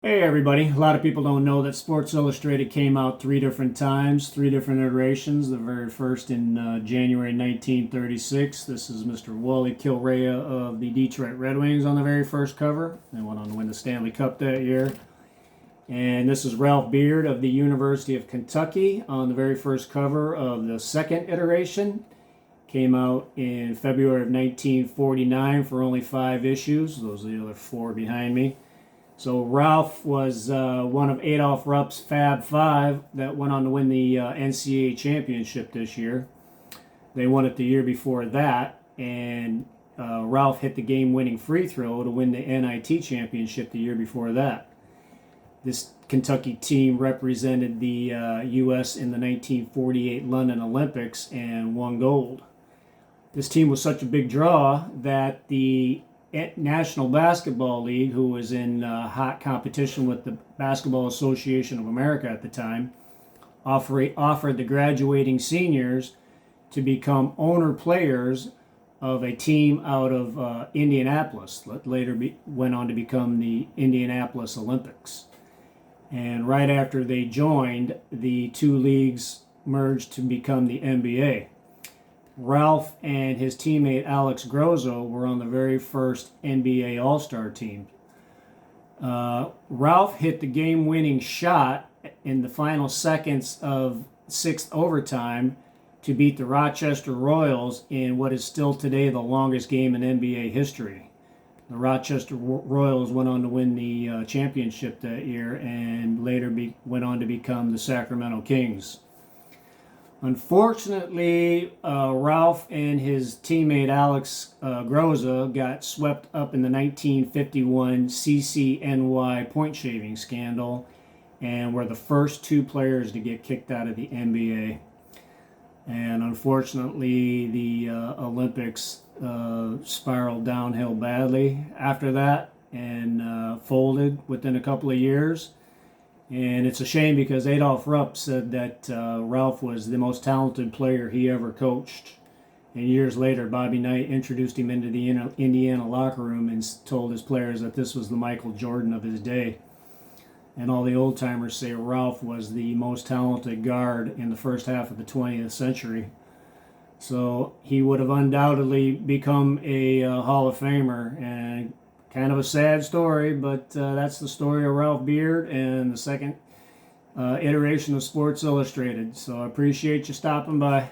Hey everybody, a lot of people don't know that Sports Illustrated came out three different times, three different iterations. The very first in January 1936. This is Mr. Wally Kilrea of the Detroit Red Wings on the very first cover. They went on to win the Stanley Cup that year. And this is Ralph Beard of the University of Kentucky on the very first cover of the second iteration. Came out in February of 1949 for only 5 issues. Those are the other 4 behind me. So Ralph was one of Adolph Rupp's Fab Five that went on to win the NCAA championship this year. They won it the year before that, and Ralph hit the game-winning free throw to win the NIT championship the year before that. This Kentucky team represented the U.S. in the 1948 London Olympics and won gold. This team was such a big draw that the National Basketball League, who was in hot competition with the Basketball Association of America at the time, offered the graduating seniors to become owner players of a team out of Indianapolis that later went on to become the Indianapolis Olympics. And right after they joined, the two leagues merged to become the NBA. Ralph and his teammate Alex Grosso were on the very first NBA All-Star team. Ralph hit the game-winning shot in the final seconds of 6th overtime to beat the Rochester Royals in what is still today the longest game in NBA history. The Rochester Royals went on to win the championship that year and later went on to become the Sacramento Kings. Unfortunately, Ralph and his teammate Alex Grosso got swept up in the 1951 CCNY point shaving scandal and were the first 2 players to get kicked out of the NBA. And unfortunately, the Olympics spiraled downhill badly after that and folded within a couple of years. And it's a shame because Adolph Rupp said that Ralph was the most talented player he ever coached. And years later, Bobby Knight introduced him into the Indiana locker room and told his players that this was the Michael Jordan of his day. And all the old timers say Ralph was the most talented guard in the first half of the 20th century. So he would have undoubtedly become a Hall of Famer. And kind of a sad story, but that's the story of Ralph Beard and the second iteration of Sports Illustrated. So I appreciate you stopping by.